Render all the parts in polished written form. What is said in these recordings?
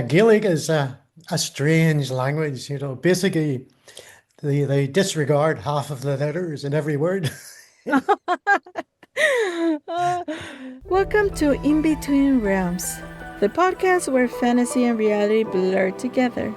Gaelic is a strange language, Basically, they disregard half of the letters in every word. Uh, Welcome to In Between Realms, the podcast where fantasy and reality blur together.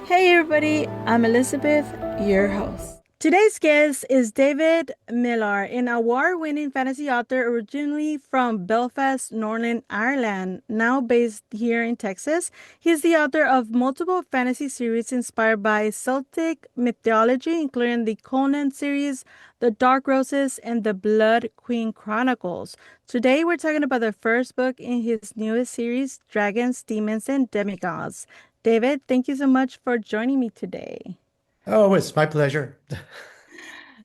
Hey everybody, I'm Elizabeth, your host. Today's guest is David Millar, an award-winning fantasy author originally from Belfast, Northern Ireland, now based here in Texas. He's the author of multiple fantasy series inspired by Celtic mythology, including the Conan series, The Dark Roses, and the Blood Queen Chronicles. Today we're talking about the first book in his newest series, Dragons, Demons, and Demigods. David, thank you so much for joining me today. Oh, it's my pleasure.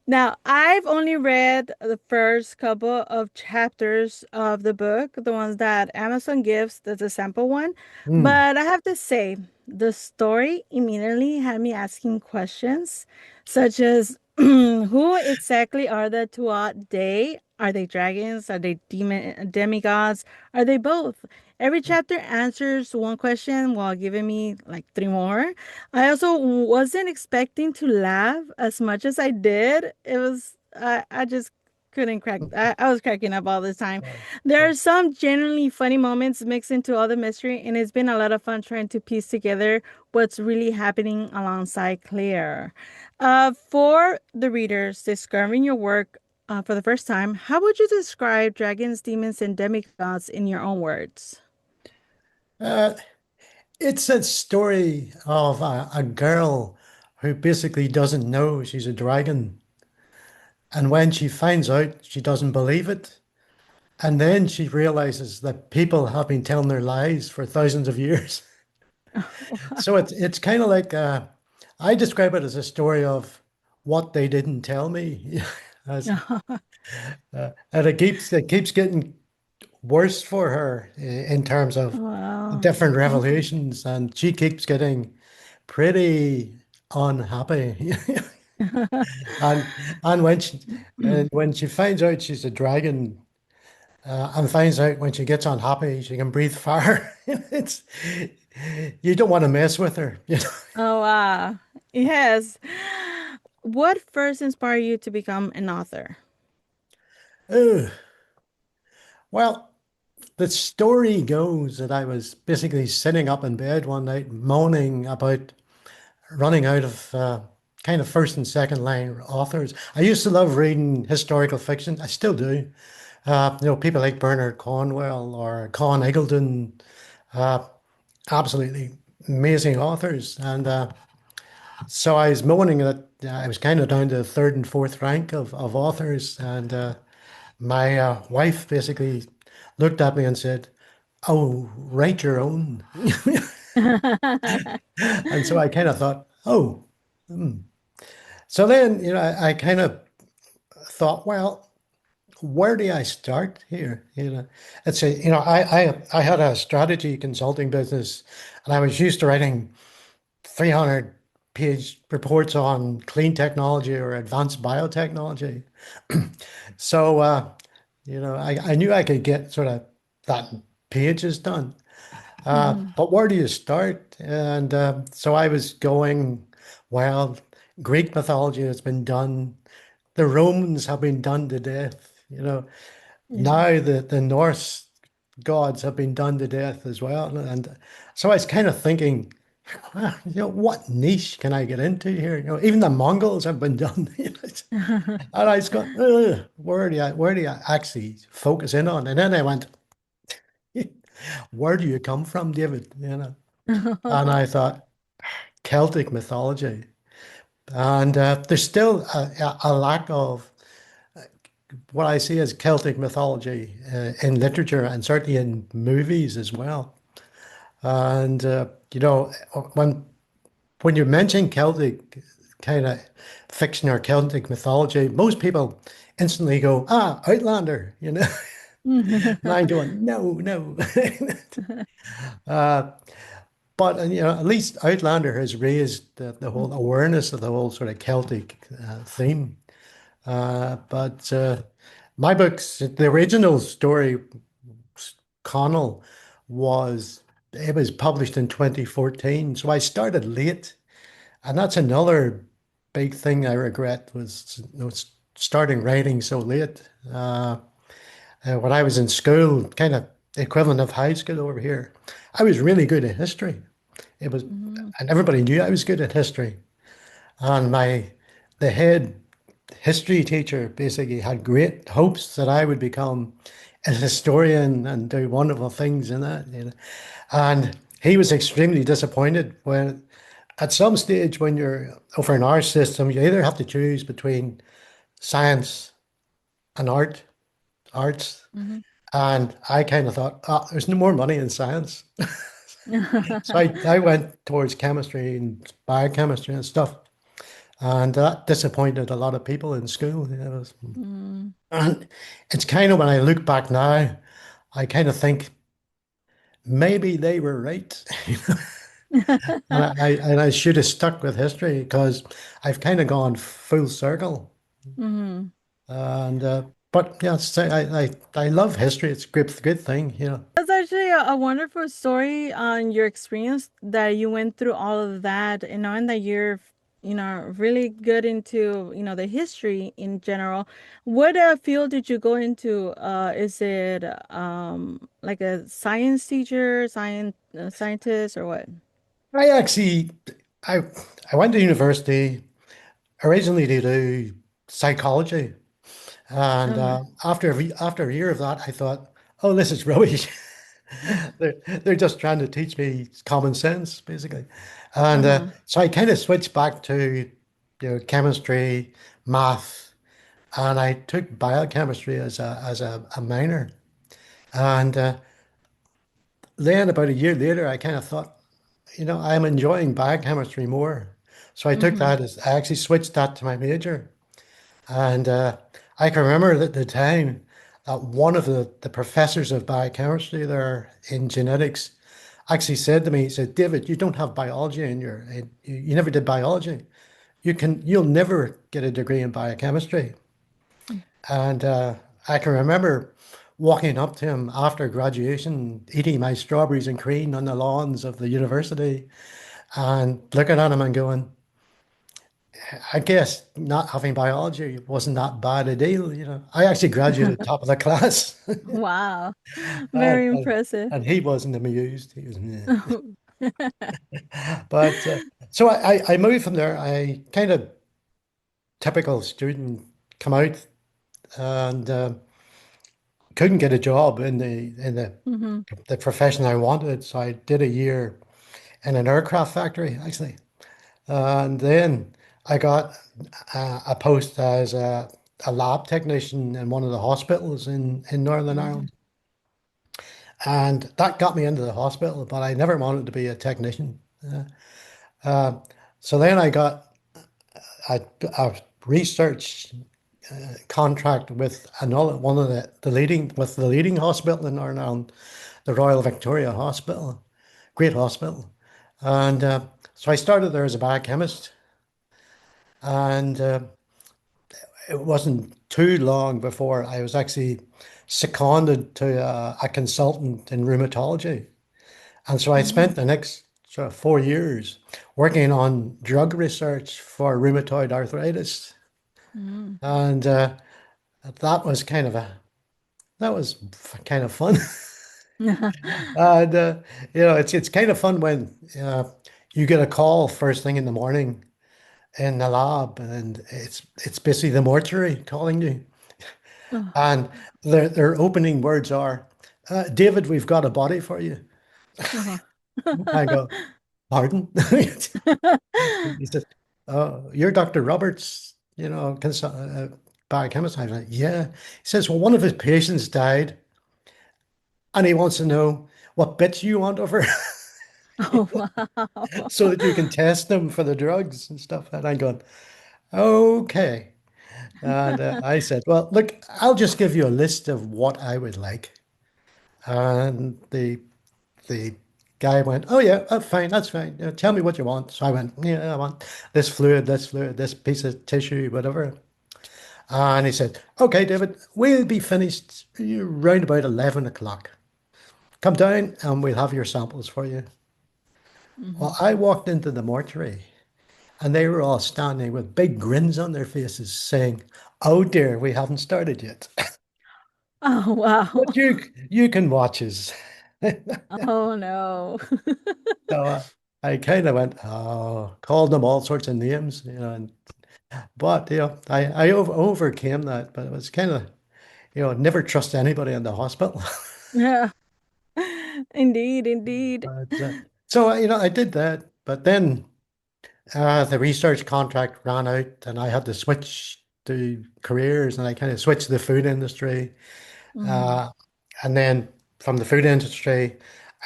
Now, I've only read the first couple of chapters of the book, the ones that Amazon gives, that's a sample one. Hmm. But I have to say, the story immediately had me asking questions, such as who exactly are the Tuat Day? Are they dragons? Are they demigods? Are they both? Every chapter answers one question while giving me like three more. I also wasn't expecting to laugh as much as I did. I just couldn't crack. I was cracking up all the time. Oh, There yeah. are some genuinely funny moments mixed into all the mystery, and it's been a lot of fun trying to piece together what's really happening alongside Claire. For the readers discovering your work for the first time, how would you describe dragons, demons, and demigods in your own words? Uh, it's a story of a girl who basically doesn't know she's a dragon. And when she finds out, she doesn't believe it. And then she realizes that people have been telling their lies for thousands of years. So it's kind of like I describe it as a story of what they didn't tell me. As, and it keeps getting worse for her in terms of Wow. different revelations, and she keeps getting pretty unhappy. And when she finds out she's a dragon, and finds out when she gets unhappy she can breathe fire, it's you don't want to mess with her. Oh, wow. Yes. What first inspired you to become an author? Ugh. Well, the story goes that I was basically sitting up in bed one night moaning about running out of kind of first and second line authors. I used to love reading historical fiction. I still do. People like Bernard Cornwell or Con Eggleton, uh, absolutely amazing authors. And so I was moaning that I was kind of down to the third and fourth rank of authors. And my wife basically looked at me and said, "Oh, write your own." And so I kind of thought, oh. So then, I kind of thought, well, where do I start here? I had a strategy consulting business, and I was used to writing 300-page reports on clean technology or advanced biotechnology. So, I knew I could get sort of that pages done. Mhm. But where do you start? And so I was going, well, Greek mythology has been done. The Romans have been done to death. Yeah. Now the Norse gods have been done to death as well. And so I was kind of thinking, what niche can I get into here? Even the Mongols have been done. And I was going, "Ugh, where do you actually focus in on?" And then I went, where do you come from, David? And I thought, Celtic mythology. And there's still a lack of what I see as Celtic mythology in literature and certainly in movies as well. And when you mention Celtic kind of fiction or Celtic mythology, most people instantly go, "Ah, Outlander." And I'm going, no, no. But at least Outlander has raised the whole awareness of the whole sort of Celtic theme. But my books, the original story, Connell, was it was published in 2014. So I started late. And that's another big thing I regret was starting writing so late. When I was in school, kind of the equivalent of high school over here, I was really good at history. It was, Mhm. and everybody knew I was good at history. And the head history teacher basically had great hopes that I would become a historian and do wonderful things in that, you know. And he was extremely disappointed when, at some stage, when you're over in our system, you either have to choose between science and arts. Mhm. And I kind of thought, there's no more money in science. So I went towards chemistry and biochemistry and stuff. And that disappointed a lot of people in school. You know. Mm. And it's kind of when I look back now, I kind of think maybe they were right. And I should have stuck with history because I've kind of gone full circle. Mhm. And but yeah, I love history. It's a good thing, you know. That's actually a wonderful story on your experience that you went through all of that and knowing that you're, really good into, the history in general. What field did you go into? Is it like a science teacher, scientist, or what? I actually I I went to university originally to do psychology, and Okay. after a year of that, I thought, oh, this is rubbish. They're just trying to teach me common sense, basically. And Uh-huh. so I kind of switched back to, chemistry, math, and I took biochemistry as a minor. And then about a year later, I kind of thought, I'm enjoying biochemistry more. So I took Mm-hmm. that as I actually switched that to my major. And I can remember at the time that one of the professors of biochemistry there in genetics actually said to me, he said, David, you don't have biology you never did biology. You'll never get a degree in biochemistry. And I can remember walking up to him after graduation, eating my strawberries and cream on the lawns of the university and looking at him and going, I guess not having biology wasn't that bad a deal, you know. I actually graduated top of the class, Wow. and, Very and, impressive. and he wasn't amused. He was, meh. But so I moved from there. I kind of typical student come out and couldn't get a job Mm-hmm. the profession I wanted. So I did a year in an aircraft factory, actually. And then I got a post as a lab technician in one of the hospitals in Northern Mm-hmm. Ireland. And that got me into the hospital, but I never wanted to be a technician. Uh, so then I got a research contract with another one of the leading hospital in Northern Ireland, the Royal Victoria Hospital, great hospital. And so I started there as a biochemist, and it wasn't too long before I was actually seconded to a consultant in rheumatology. And so I Mm-hmm. spent the next sort of 4 years working on drug research for rheumatoid arthritis. And that was kind of that was kind of fun. And it's kind of fun when you get a call first thing in the morning in the lab, and it's basically the mortuary calling you. And their opening words are, David, we've got a body for you. Uh-huh. I go, pardon? He says, oh, you're Dr. Roberts, biochemist. I was like, yeah. He says, well, one of his patients died and he wants to know what bits you want of her Oh, wow. so that you can test them for the drugs and stuff. And I'm going, okay. And I said, well, look, I'll just give you a list of what I would like. And the guy went, "Oh yeah, fine, that's fine. Tell me what you want." So I went, "Yeah, I want this fluid, this piece of tissue, whatever." And he said, "Okay, David, we'll be finished round about 11 o'clock." come down and we'll have your samples for you. Hmm. Well, I walked into the mortuary and they were all standing with big grins on their faces saying, "Oh dear, we haven't started yet." Oh, wow. But you can watch us. Oh, no. So I kind of went, oh, called them all sorts of names, but I overcame that. But it was kind of, never trust anybody in the hospital. Yeah. Indeed, indeed. But, so I did that, but then the research contract ran out, and I had to switch to careers, and I kind of switched to the food industry, Hmm. uh, and then from the food industry,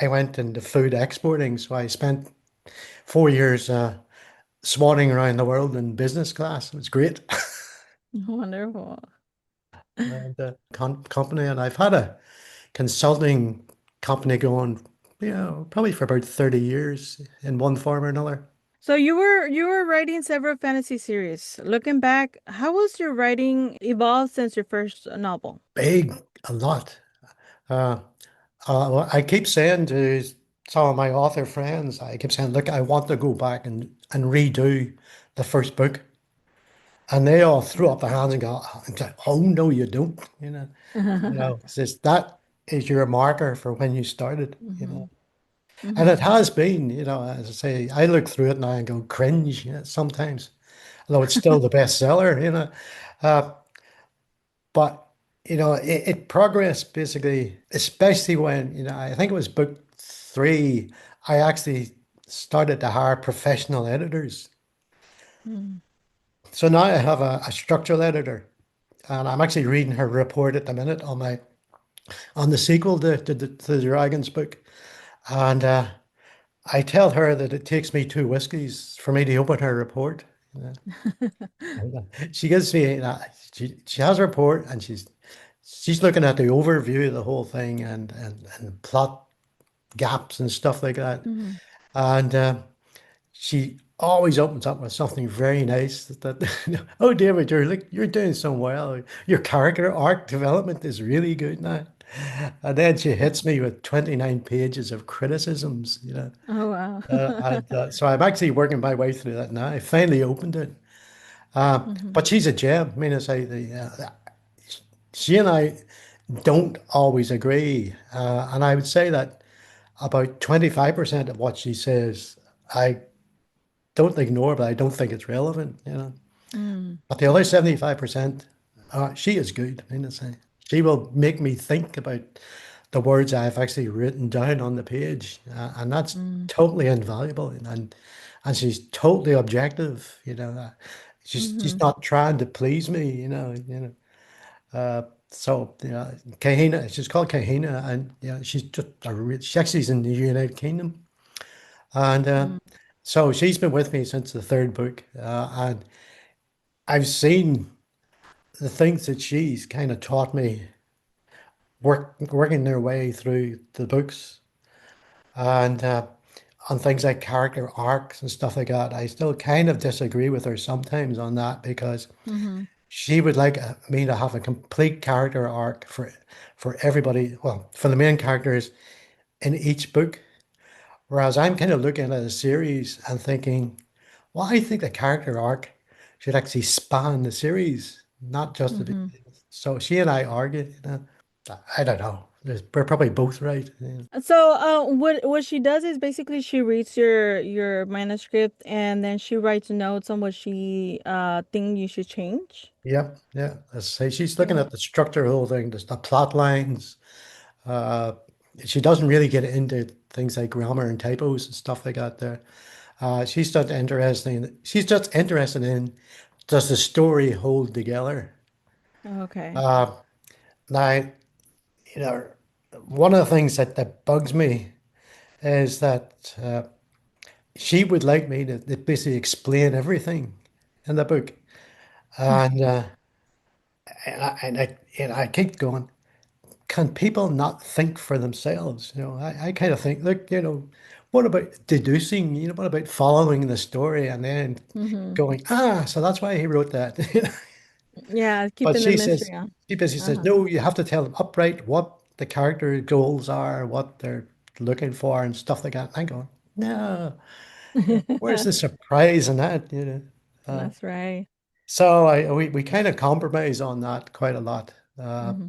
I went into food exporting. So I spent 4 years swatting around the world in business class. It was great. Wonderful. And company, and I've had a consulting company going, probably for about 30 years in one form or another. So you were writing several fantasy series. Looking back, how was your writing evolved since your first novel? Big, a lot. Uh, well, I keep saying to some of my author friends, I keep saying, look, I want to go back and redo the first book. And they all threw up their hands and go, oh, no, you don't. It's just, that is your marker for when you started. Hmm. And Hmm. it has been, as I say, I look through it now and go cringe, sometimes, although it's still the bestseller. Uh, but, it progressed basically, especially when, I think it was book three, I actually started to hire professional editors. So now I have a structural editor, and I'm actually reading her report at the minute on the sequel to the Dragons book. And I tell her that it takes me two whiskeys for me to open her report. She gives me she has a report, and she's looking at the overview of the whole thing, and plot gaps and stuff like that. Hmm. And she always opens up with something very nice oh, David, you're doing so well. Your character arc development is really good now. And then she hits me with 29 pages of criticisms. Oh, wow. So I'm actually working my way through that now. I finally opened it. Hmm. But she's a gem. I mean, she and I don't always agree. And I would say that about 25% of what she says, I don't ignore, but I don't think it's relevant. Mm. But the other 75%, she is good. I mean, she will make me think about the words I've actually written down on the page, and that's Mm. totally invaluable. And she's totally objective. She's Hmm. not trying to please me. So Kahina, she's called Kahina, and she's just she actually is in the United Kingdom, and Mm. so she's been with me since the third book, and I've seen the things that she's kind of taught me working their way through the books, and on things like character arcs and stuff like that. I still kind of disagree with her sometimes on that because Hmm. she would like me to have a complete character arc for everybody, well, for the main characters in each book. Whereas I'm kind of looking at a series and thinking, well, I think the character arc should actually span the series, not just the. Hmm. So she and I argued. I don't know. We're probably both right. So, what she does is basically she reads your manuscript and then she writes notes on what she think you should change. Yep, yeah. As I say, she's looking Yeah. at the structure of the whole thing, the plot lines. Uh, she doesn't really get into things like grammar and typos and stuff like that there. She's just interested in does the story hold together? Okay. Uh, Now, you know, one of the things that bugs me is that she would like me to basically explain everything in the book. And, I keep going, can people not think for themselves? I kind of think, look, what about deducing? What about following the story and then Hmm. going, so that's why he wrote that. Yeah, But keeping the she mystery says, on. she basically says, Uh-huh. no, you have to tell them upright what the character goals are, what they're looking for, and stuff like that. And I go, no, where's the surprise in that? That's right. So we kind of compromise on that quite a lot. Hmm.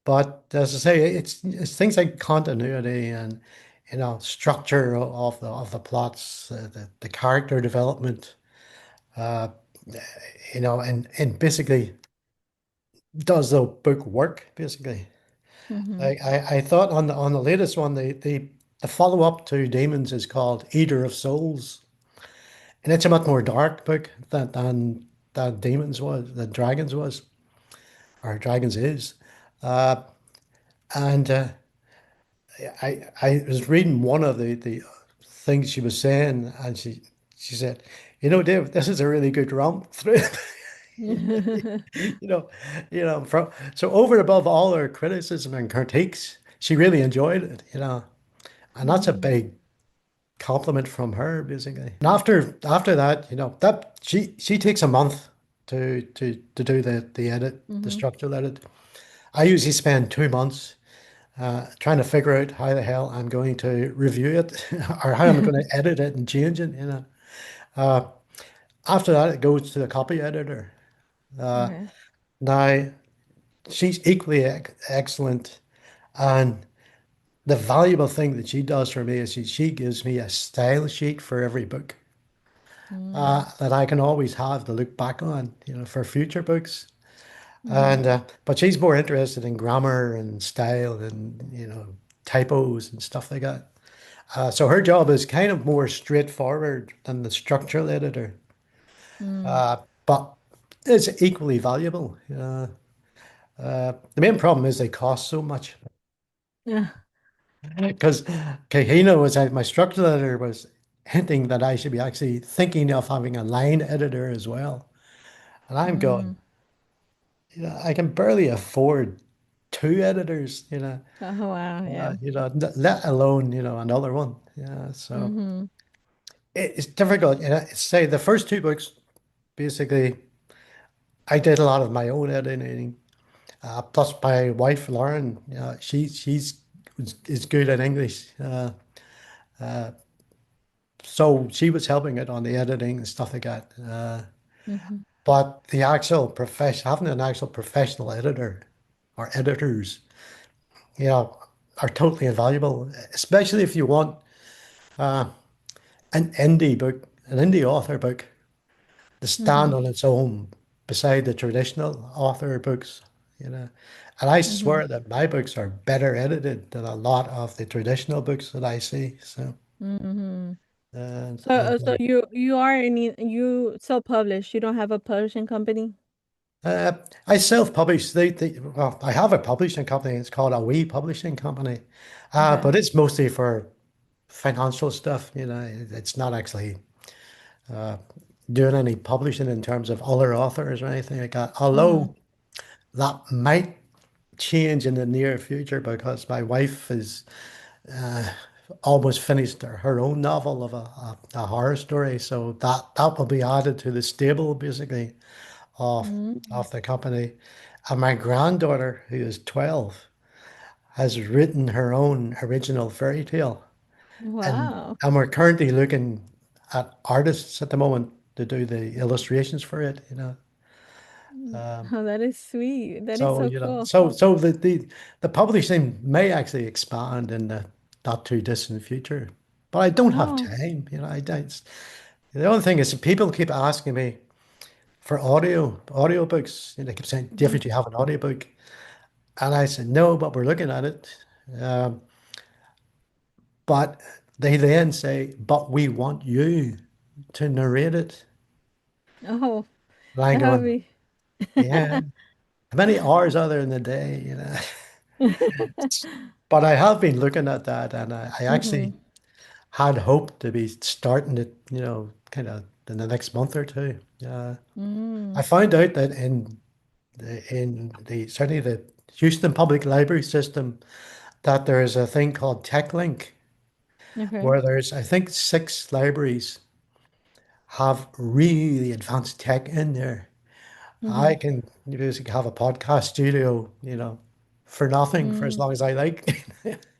But as I say, it's things like continuity and structure of the plots, the character development, uh, and basically does the book work basically. Hmm. I thought on the latest one, the follow-up to Demons is called Eater of Souls, and it's a much more dark book than Demons was, than Dragons was, or Dragons is. Uh, and I was reading one of the things she was saying, and she said, Dave, this is a really good romp through. You know, from so over and above all her criticism and critiques, she really enjoyed it. And that's a Hmm. big compliment from her, basically. And after that, that she takes a month to do the edit, the Hmm. structural edit. I usually spend 2 months trying to figure out how the hell I'm going to review it or how I'm going to edit it and change it. After that, it goes to the copy editor. Uh, Okay. Now, she's equally excellent, and the valuable thing that she does for me is she gives me a style sheet for every book Mm. that I can always have to look back on, for future books. Hmm. And but she's more interested in grammar and style and typos and stuff like that. So her job is kind of more straightforward than the structural editor, Mm. but it's equally valuable. The main problem is they cost so much. Yeah. Because Kahina was my structural editor was hinting that I should be actually thinking of having a line editor as well. And I'm going, Mm. I can barely afford two editors, Oh wow. Yeah. let alone, another one. Yeah, so Hmm. it's difficult. Say the first two books, basically, I did a lot of my own editing. Plus, my wife Lauren, she's is good at English. So she was helping it on the editing and stuff like that. Hmm. But the actual profession, having an actual professional editor or editors, are totally invaluable, especially if you want an indie book, an indie author book to stand Hmm. on its own beside the traditional author books. And I Hmm. swear that my books are better edited than a lot of the traditional books that I see. So, Hmm. and, So, and so you are you self-published. You don't have a publishing company? I self-publish. Well, I have a publishing company. It's called a Wee Publishing Company, Okay. but it's mostly for financial stuff. It's not actually doing any publishing in terms of other authors or anything like that. Hmm. Although that might change in the near future because my wife is almost finished her own novel of a horror story, so that will be added to the stable basically Mm. of the company. And my granddaughter, who is 12, has written her own original fairy tale. And Wow. and we're currently looking at artists at the moment to do the illustrations for it. Oh, that is sweet. That is So, so cool. the publishing may actually expand in the not too distant future. But I don't have Oh. time. I don't. The only thing is people keep asking me for audiobooks. They keep saying, Mhm. David, do you have an audiobook? And I said, no, but we're looking at it. Um, but they then say, but we want you to narrate it. Oh, And I'm that would going, be. yeah, how many hours are there in the day? But I have been looking at that, and I Hmm. actually had hoped to be starting it, kind of in the next month or two. Mm. I found out that certainly the Houston Public Library system, that there is a thing called TechLink, Okay. where there's, I think, 6 libraries have really advanced tech in there. I Hmm. can basically have a podcast studio, for nothing for as Mm. long as I like.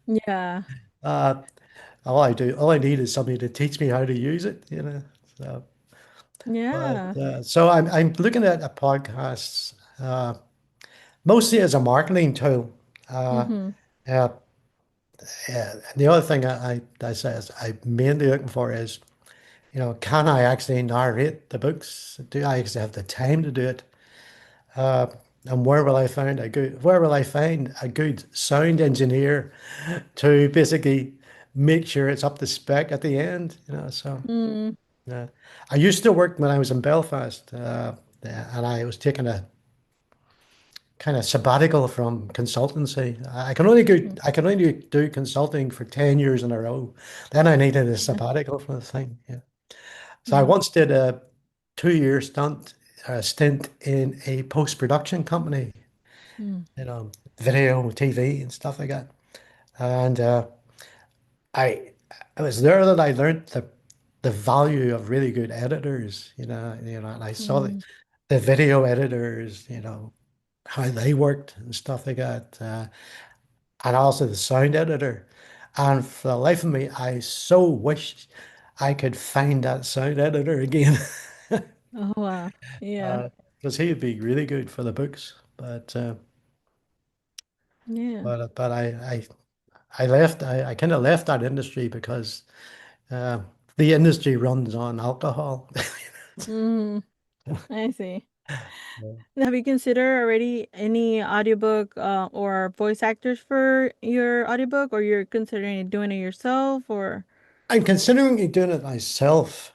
Yeah. Uh, all I need is somebody to teach me how to use it, you know. So, Yeah. so I'm looking at a podcast mostly as a marketing tool. Uh, Mm-hmm. uh, the other thing I says I'm mainly looking for is, you know, can I actually narrate the books? Do I actually have the time to do it? Uh, and where will I find a good sound engineer to basically make sure it's up to spec at the end? You know, so Mm. yeah. I used to work when I was in Belfast, and I was taking a kind of sabbatical from consultancy. I can only do consulting for 10 years in a row. Then I needed a sabbatical from the thing. Yeah. So I Mm. once did a 2 year stint in a post-production company, Mm. you know, video, TV, and stuff like that. And I it was there that I learned the value of really good editors, and I saw Mm. the video editors, how they worked and stuff like that, and also the sound editor. And for the life of me, I so wished I could find that sound editor again, Oh wow. Yeah. because he'd be really good for the books. Yeah. But I kind of left that industry because uh, the industry runs on alcohol. Mm. I see. Have you considered already any audiobook or voice actors for your audiobook, or you're considering doing it yourself, or? I'm considering doing it myself,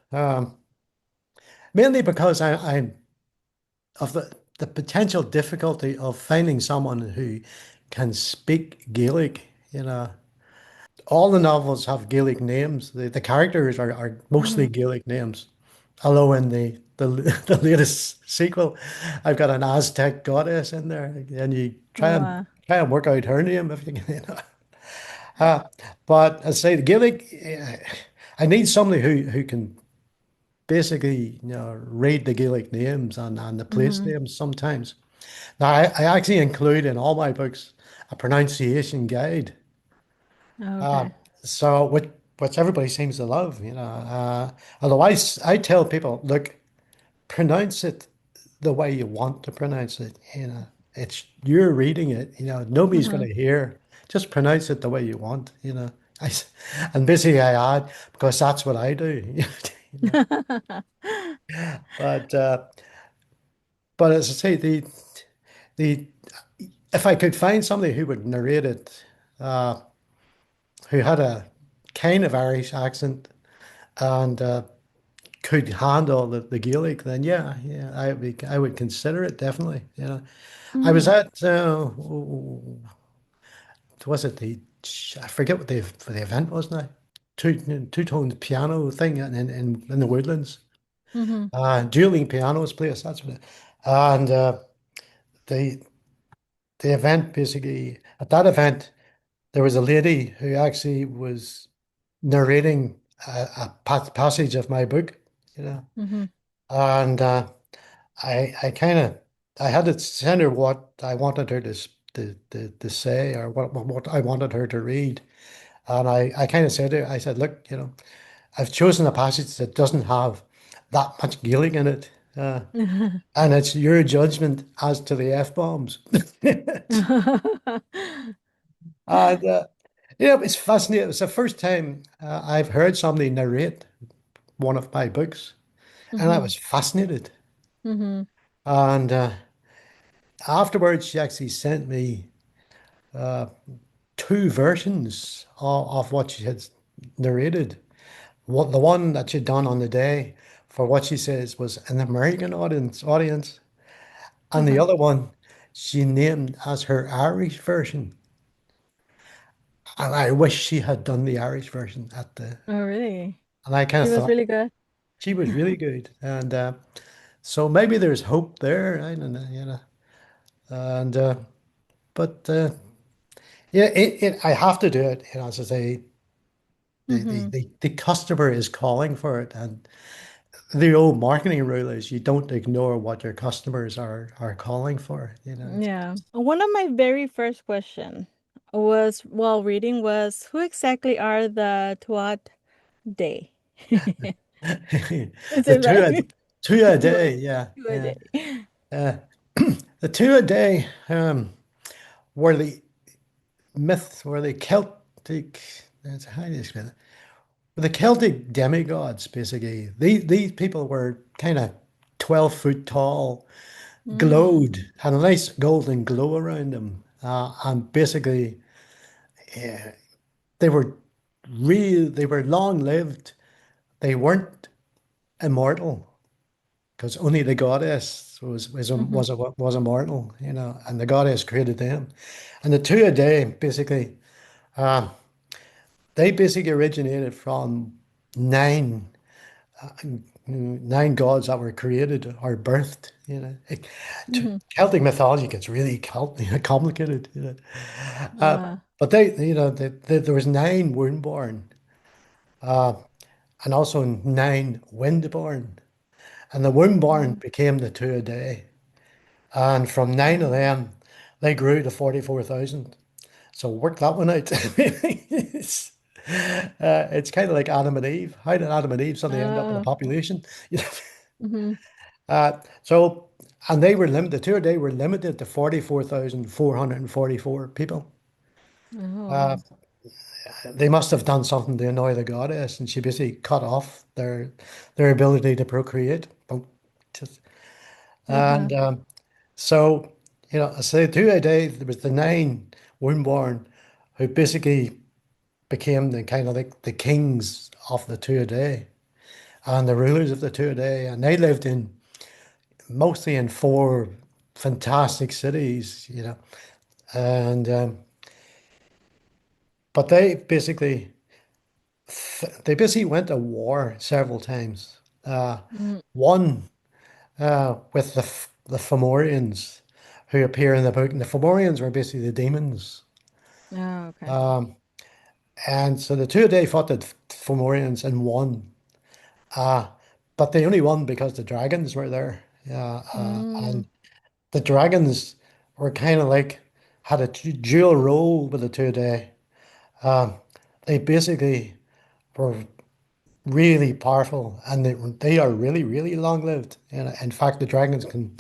mainly because I'm of the potential difficulty of finding someone who can speak Gaelic. You know, all the novels have Gaelic names. The characters are mostly Mm-hmm. Gaelic names. Although in the the latest sequel, I've got an Aztec goddess in there, and you Oh wow. try and work out her name if you can. Uh, but I say the Gaelic, I need somebody who can basically, read the Gaelic names and the place Mm-hmm. names sometimes. Now, I actually include in all my books a pronunciation guide. Uh, Okay. so which everybody seems to love, Otherwise, I tell people, look, pronounce it the way you want to pronounce it. It's you're reading it. Nobody's going Mm-hmm. to hear. Just pronounce it the way you want. I, s- and basically I add because that's what I do. You know. But uh, but as I say, the if I could find somebody who would narrate it, who had a kind of Irish accent and could handle the Gaelic, then yeah, I would consider it definitely. I was Mm-hmm. at was it the I forget what the event was now. Two-tone piano thing in the Woodlands. Mm-hmm. Dueling pianos place, that's what it. And the the event basically at that event there was a lady who actually was narrating a passage of my book, you know, Mm-hmm. and I kind of I had to send her what I wanted her to say or what I wanted her to read, and I kind of said to her, I said, look, I've chosen a passage that doesn't have that much Gaelic in it, and it's your judgment as to the F bombs. And it's fascinating. It's the first time I've heard somebody narrate one of my books, and I Mm-hmm. was fascinated. Mm-hmm. And afterwards, she actually sent me two versions of what she had narrated. The one that she'd done on the day for what she says was an American audience, and the Uh-huh. other one she named as her Irish version. And I wish she had done the Irish version Oh really? and I kind She of was thought really good. she was really good. And so maybe there's hope there. I don't know. And but yeah, I have to do it. As I say, Mm-hmm. the customer is calling for it, and the old marketing rule is you don't ignore what your customers are calling for, you know. Yeah. One of my very first question was while reading was who exactly are the Tuat Day? Is The it right? two a Tuat day, yeah, Tuat yeah. Day. Uh, the two a day were the were the Celtic. How do you explain it? The Celtic demigods, basically. These people were kind of 12 foot tall, Mm, glowed, had a nice golden glow around them, and basically they were they were long lived. They weren't immortal because only the goddess mm-hmm, was immortal, you know, and the goddess created them. And the two a day, basically, they basically originated from nine nine gods that were created or birthed. You know, mm-hmm. Celtic mythology gets really complicated. You know, Uh, but there was nine womb-born and also nine wind-born, and the womb-born mm, became the two a day. And from nine of them, they grew to 44,000. So work that one out. It's kind of like Adam and Eve. How did Adam and Eve suddenly end up with a uh, population? You know? mm-hmm. So, and they were limited, the tour day were limited to 44,444 people. Uh, Oh. they must have done something to annoy the goddess, and she basically cut off their ability to procreate. Uh-huh. And so, you know, so two a day, there was the nine womb-born who basically became the kind of like the kings of the two a day and the rulers of the two a day. And they lived in mostly in four fantastic cities, you know. And but they basically went to war several times. Mm. One with the Fomorians who appear in the book, and the Fomorians were basically the demons. Oh, okay. And so the two a day fought the Fomorians and won. Uh, but they only won because the dragons were there. Yeah, Mm, and the dragons were kind of like had a dual role with the two a day. They basically were really powerful, and they are really really long lived. And in fact, the dragons can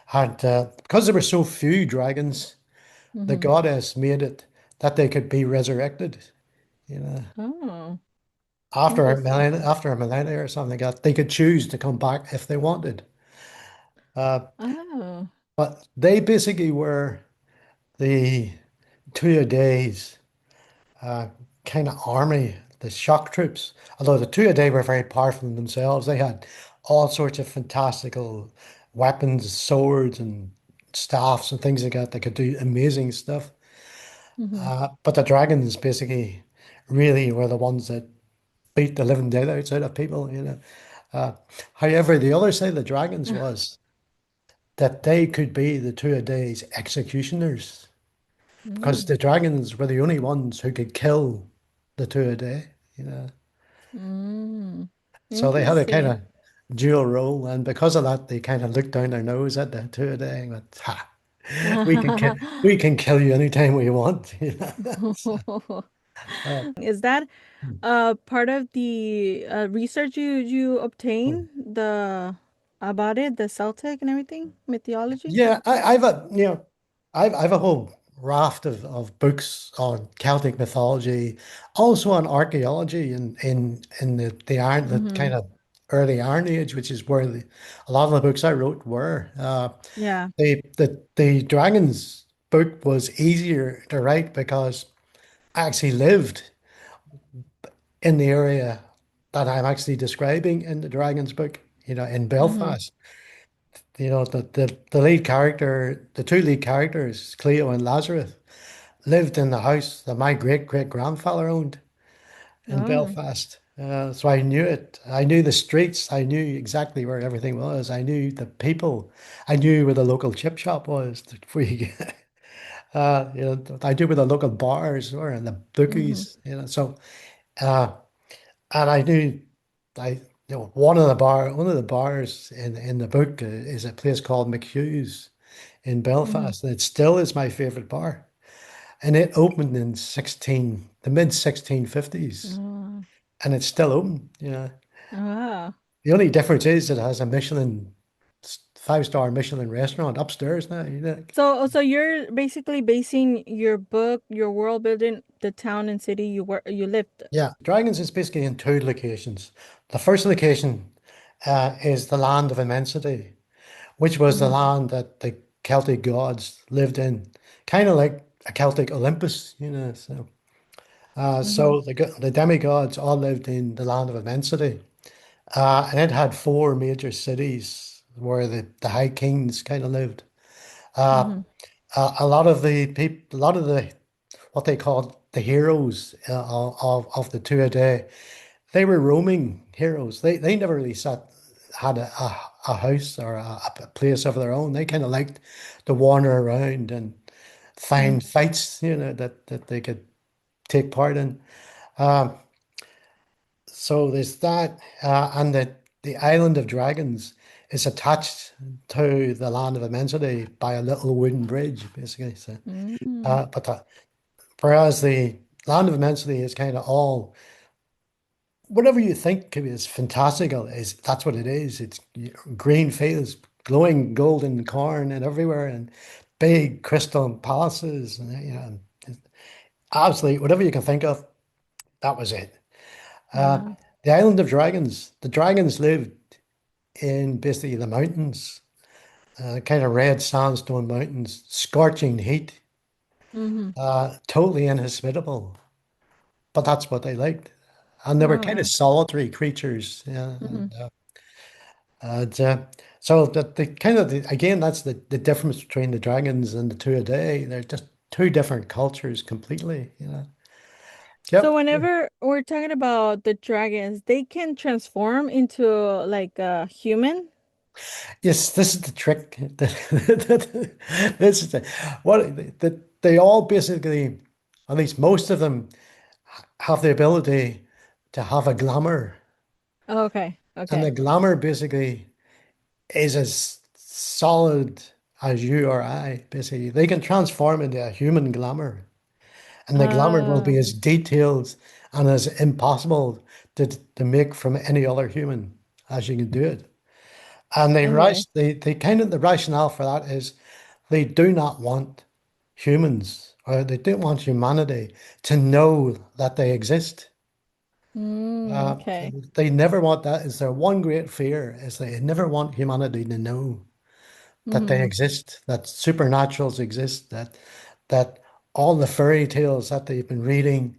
had because there were so few dragons, the mm-hmm. goddess made it that they could be resurrected. You know, Oh, interesting. after a millennia or something like that, they could choose to come back if they wanted. Oh. But they basically were the two a days kind of army, the shock troops. Although the two a day were very powerful in themselves, they had all sorts of fantastical weapons, swords, and staffs and things like that that could do amazing stuff. Mm-hmm. But the dragons basically really were the ones that beat the living daylights out of people, you know. Uh, However, the other side of the dragons was that they could be the two a days executioners because Mm, the dragons were the only ones who could kill the two a day, you know. mm. So they had a kind Interesting. of dual role, and because of that, they kind of looked down their nose at the two a day and went, "Ha, we can kill you anytime we want." You know? Uh, Is that part of the research you obtain the about it, the Celtic and everything, mythology? Yeah, I've a I've a whole raft of books on Celtic mythology, also on archaeology in the iron the Mm-hmm. kind of early Iron Age, which is where a lot of the books I wrote were. Yeah. The Dragons book was easier to write because I actually lived in the area that I'm actually describing in the Dragons book, you know, in Mm-hmm. Belfast. You know, the lead character, the two lead characters, Cleo and Lazarus, lived in the house that my great great grandfather owned in Oh. Belfast. So I knew it. I knew the streets. I knew exactly where everything was. I knew the people. I knew where the local chip shop was. Where you get, you know, I knew where the local bars were and the Mm-hmm. bookies. You know, so uh, and I knew I one of the bars in the book is a place called McHugh's in Mm-hmm. Belfast, and it still is my favorite bar. And it opened in the mid 1650s, Oh, and it's still open. Yeah. wow. The only difference is it has a five-star Michelin restaurant upstairs now. So you're basically basing your book, your world building, the town and city you lived. Yeah, Dragons is basically in two locations. The first location is the land of immensity, which was the Mm-hmm. land that the Celtic gods lived in, kind of like a Celtic Olympus. Mm-hmm. So the demigods all lived in the land of immensity, and it had four major cities where the high kings kind of lived. Uh, Mm-hmm. a lot of the people, a lot of the what they called the heroes of the two a day, they were roaming heroes. They never really had a house or a place of their own. They kind of liked to wander around and Mm-hmm. find fights, that they could take part in. Um, so there's that, and the island of dragons is attached to the land of immensity by a little wooden bridge, basically. So, Mm-hmm. whereas the land of immensity is kind of all whatever you think is fantastical is that's what it is. It's green fields, glowing golden corn and everywhere, and big crystal palaces, and absolutely whatever you can think of. That was it. Uh, Wow. the island of dragons. The dragons lived in basically the mountains, kind of red sandstone mountains, scorching heat, Mm-hmm. totally inhospitable. But that's what they liked, and they were kind of Wow. solitary creatures. Yeah, Mm-hmm. and so that the kind of again, that's the difference between the dragons and the two a day. They're just two different cultures completely. So Yep. whenever we're talking about the dragons, they can transform into like a human. Yes, this is the trick. This is that they all basically, at least most of them, have the ability to have a glamour, Okay. and the Okay. glamour basically is as solid as you or I. Basically, they can transform into a human glamour. And the glamour will Uh, be as detailed and as impossible to make from any other human as you can do it. And okay. they kind of the rationale for that is they do not want humans or they don't want humanity to know that they exist. Mm, Uh, okay. they never want that. Is their one great fear is they never want humanity to know that they Mm-hmm. exist, that supernaturals exist, that all the fairy tales that they've been reading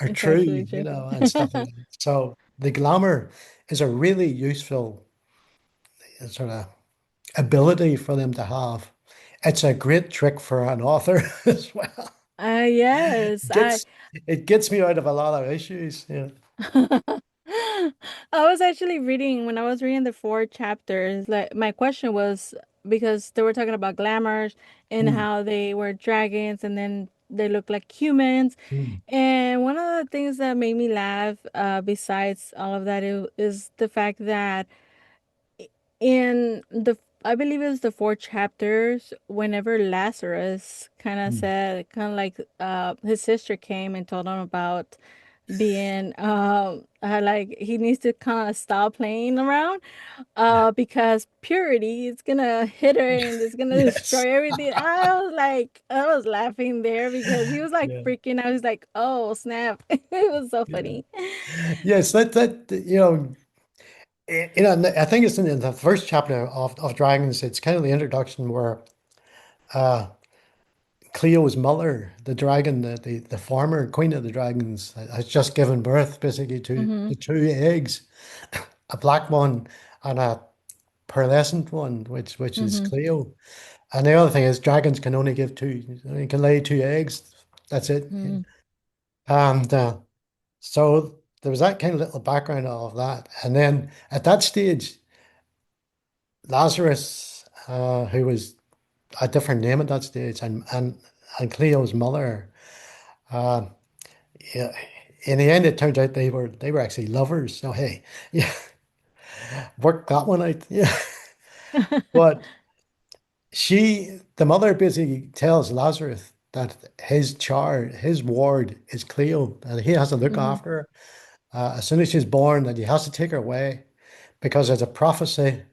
are It's true, actually true. and stuff like that. So the glamour is a really useful sort of ability for them to have. It's a great trick for an author as well. Yes, I Gets it gets me out of a lot of issues. Yeah. I was actually reading when I was reading the four chapters, like my question was because they were talking about glamours and Mm, how they were dragons and then they look like humans. mm, And one of the things that made me laugh, besides all of that, is the fact that in the I believe it was the four chapters whenever Lazarus kind of mm. said kind of like his sister came and told him about being like he needs to kind of stop playing around Yeah. because purity is gonna hit her and it's gonna Yes. destroy everything. I was laughing there because he was like Yeah. freaking out. He's like, oh snap. It was so Yeah. funny. Yes, and I think it's in the first chapter of Dragons. It's kind of the introduction where uh, Cleo's mother, the dragon, the former queen of the dragons, has just given birth basically Mm-hmm. to two eggs, a black one and a pearlescent one, which is Mm-hmm. Cleo. And the other thing is dragons can only give two. They can lay two eggs. That's it. Mm-hmm. And so there was that kind of little background of that. And then at that stage, Lazarus, who was a different name at that stage, and Cleo's mother, yeah, in the end, it turned out they were actually lovers. So hey, yeah, work that one out. Yeah. But the mother basically tells Lazarus that his ward is Cleo, and he has to look Hmm. after her. As soon as she's born, that he has to take her away because there's a prophecy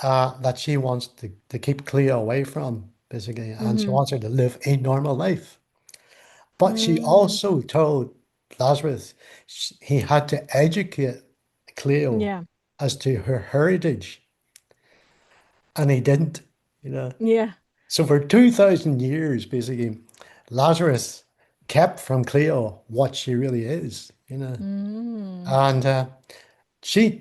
that she wants to keep Cleo away from, basically, and she Hmm. wants her to live a normal life. But she Mm. also told Lazarus he had to educate Cleo Yeah. as to her heritage, and he didn't, you know. Yeah. So for 2,000 years, basically, Lazarus kept from Cleo what she really is, you know. Mm. And she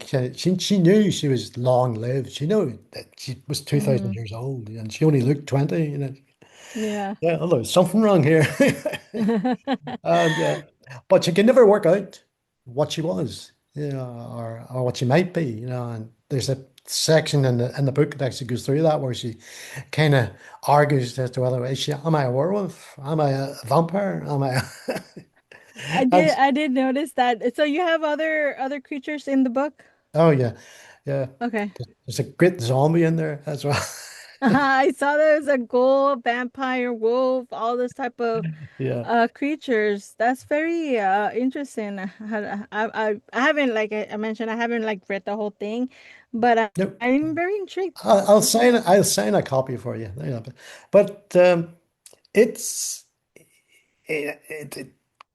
knew she was long lived. She knew that she was 2,000 Hmm. years old, and she only looked 20, you know. Yeah. Yeah, oh, there's something wrong here. And but she could never work out what she was, you know, or what she might be, you know. And there's a section in the book that actually goes through that where she kind of argues as to whether am I a werewolf? Am I a vampire? Am I? And I did notice that. So you have other creatures in the book? oh yeah, yeah. Okay. There's a great zombie in there as well. I saw there was a ghoul, vampire, wolf, all this type of Yeah. creatures. That's very interesting. I haven't, like I mentioned, I haven't like read the whole thing, but No, I'm very intrigued. I'll sign a copy for you. You know, but it's it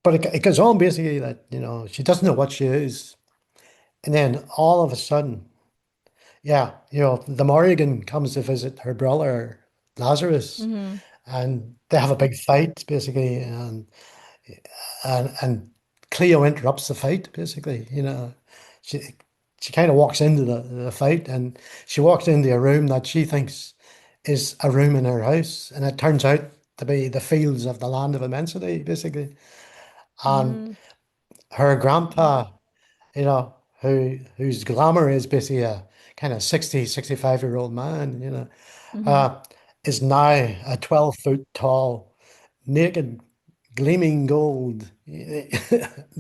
but it goes on basically that, you know, she doesn't know what she is. And then all of a sudden, yeah, you know, the Morrigan comes to visit her brother Lazarus, Mm-hmm. and they have a big fight basically, and Cleo interrupts the fight basically, you know. She she kind of walks into the fight, and she walks into a room that she thinks is a room in her house, and it turns out to be the fields of the land of immensity, basically. And Mm-hmm. her grandpa, you know, whose glamour is basically a kind of 65-year-old man, you know, Mm-hmm. uh, is now a 12-foot tall, naked, gleaming gold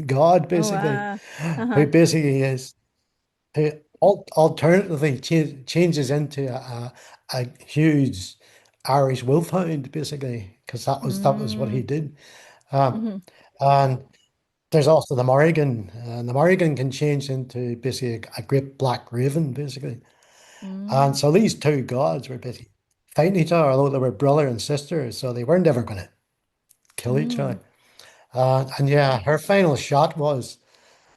god, Oh basically, wow. Uh-huh. who basically is who alternatively changes into a huge Irish wolfhound, basically, because that was what he Mm-hmm. did. Mm-hmm. And there's also the Morrigan, and the Morrigan can change into basically a great black raven, basically. And so these two gods were basically fighting each other, although they were brother and sister, so they weren't ever going to kill each Mm-hmm. other. And yeah, her final shot was,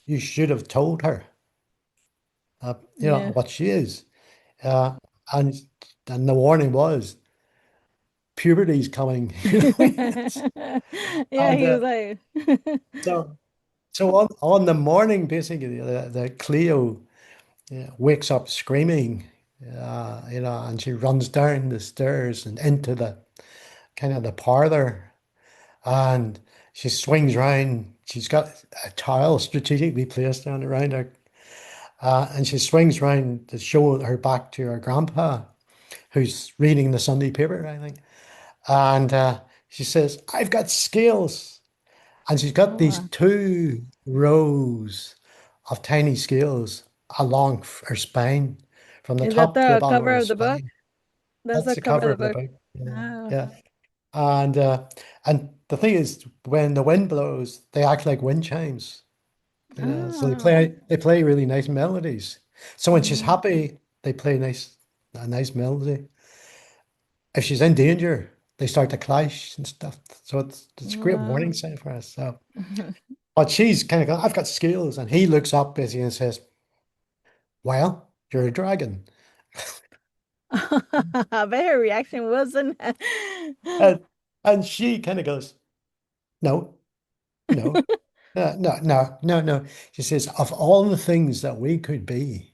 "You should have told her, you know, Yeah. what she is." Uh, and and the warning was, "Puberty's coming." You know. Yeah, And he was like, so on the morning, basically, the Cleo wakes up screaming, you know, and she runs down the stairs and into the kind of the parlor, and she swings round. She's got a towel strategically placed down around her, and she swings round to show her back to her grandpa, who's reading the Sunday paper, I think. And she says, "I've got scales." And she's got oh these wow. two rows of tiny scales along her spine, from the Is that top to the the bottom of cover her of the book? spine. That's That's the the cover cover of of the the book. book. Yeah, Oh. yeah. And and the thing is, when the wind blows, they act like wind chimes. You know, so Oh. they play really nice melodies. So when she's Mm. happy, they play a nice melody. If she's in danger, they start to clash and stuff. So it's a great Wow. warning sign for us. So, but she's kind of I've got skills, and he looks up basically and says, "Well, you're a dragon," I bet her reaction wasn't. and she kind of goes, "No, no, no, no, no, no." She says, "Of all the things that we could be,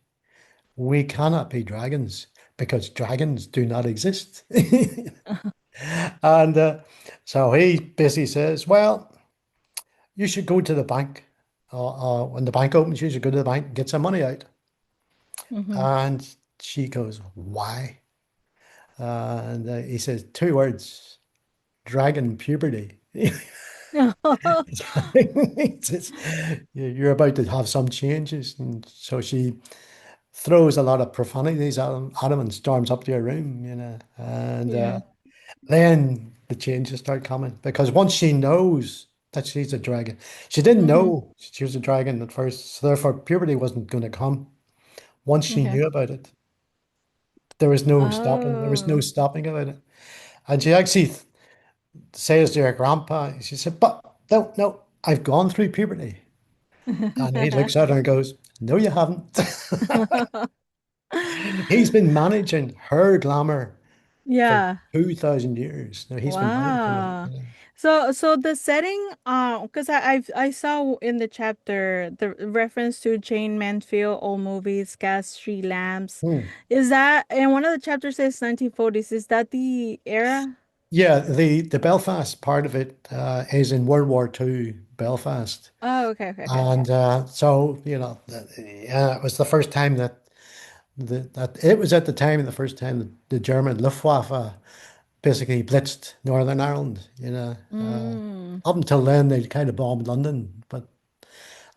we cannot be dragons because dragons do not exist." And so he basically says, "Well, you should go to the bank. When the bank opens, you should go to the bank and get some money out." Hmm. And she goes, "Why?" And he says, "Two words, dragon puberty." He says, "You're about to have some changes." And so she throws a lot of profanities at him and storms up to your room, and Yeah. then the changes start coming because once she knows that she's a dragon, she didn't Mm-hmm. know she was a dragon at first, so therefore puberty wasn't going to come. Once she Okay. knew about it, there was no stopping. There was no Oh. stopping about it. And she actually says to her grandpa, she said, "But no, no, I've gone through puberty." And he looks at her and goes, "No, you haven't." He's been managing her glamour for Yeah. 2,000 years. Now he's been managing it. Wow. So the setting, because I saw in the chapter the reference to Jane Mansfield, old movies, gas, street lamps. Hmm. Is that, and one of the chapters says 1940s. Is that the era? Yeah, the Belfast part of it is in World War II Belfast. Oh, okay, okay, okay. And so, yeah, it was the first time that it was at the time, the first time that the German Luftwaffe basically blitzed Northern Ireland. Mm. Up until then, they kind of bombed London, but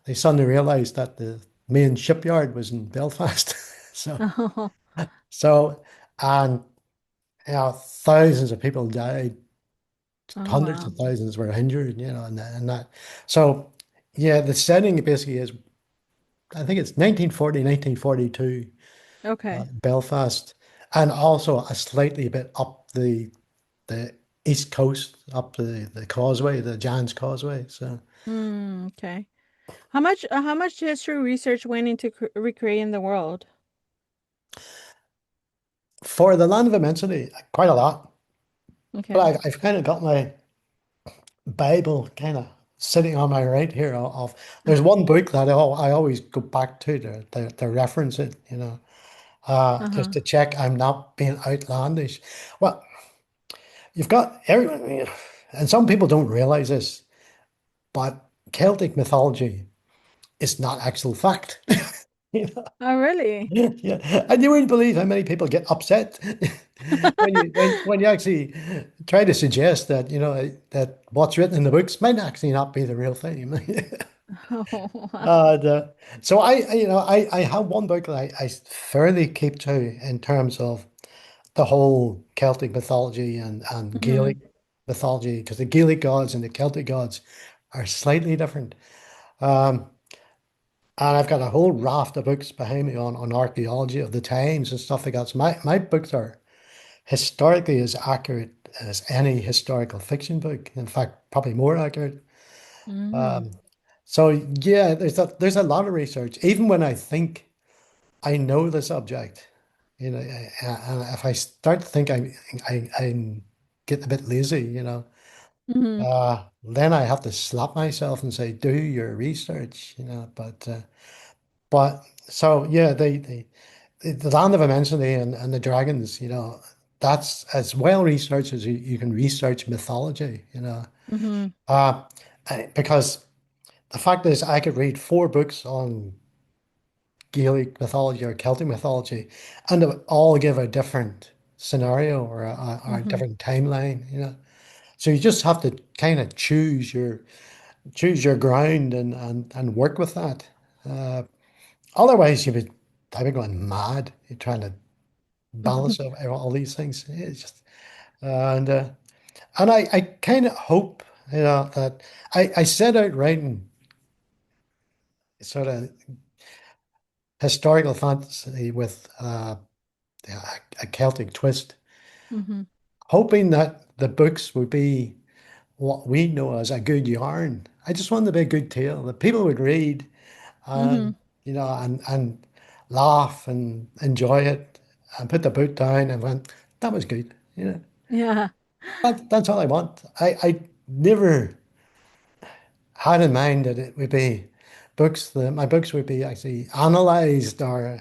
they suddenly realized that the main shipyard was in Belfast. So, Oh, so, and thousands of people died, oh hundreds wow. of thousands were injured, and that. So, yeah, the setting basically is, I think it's 1940, 1942, Okay. Belfast, and also a slightly bit up the east coast, up the causeway, the Giant's Causeway. So, Okay. How much history research went into recreating the world? for the Land of Immensity, quite a lot. But Okay. I've kind of got my Bible kind of sitting on my right here. There's one book that I always go back to reference it, just Uh-huh. to check I'm not being outlandish. Well, you've got everyone, and some people don't realize this, but Celtic mythology is not actual fact. You know? Oh, really? Yeah, and you wouldn't believe how many people get upset when you actually try to suggest that that what's written in the books might actually not be the real thing. Oh, wow. And so I have one book that I fairly keep to in terms of the whole Celtic mythology and Mm-hmm. Gaelic mythology, because the Gaelic gods and the Celtic gods are slightly different. Um, and I've got a whole raft of books behind me on archaeology of the times and stuff like that. So my books are historically as accurate as any historical fiction book. In fact, probably more accurate. Mm. Um, so yeah, there's a lot of research. Even when I think I know the subject, and if I start to think I'm getting a bit lazy, Mm-hmm. then I have to slap myself and say, do your research, but so yeah, the Land of Immensity and the dragons, that's as well researched as you can research mythology, Mm-hmm. uh, because the fact is I could read four books on Gaelic mythology or Celtic mythology, and they would all give a different scenario or a Mm-hmm. different timeline, So you just have to kind of choose your ground and work with that. Uh, Otherwise, I'd be going mad. You're trying to balance all these things. It's just and I kind of hope that I set out writing sort of historical fantasy with a Celtic twist, Mm-hmm. hoping that the books would be what we know as a good yarn. I just wanted to be a good tale that people would read Mm-hmm. and and laugh and enjoy it and put the book down and went, that was good. Yeah. That's all I want. I never had in mind that it would be books that my books would be actually analyzed Uh,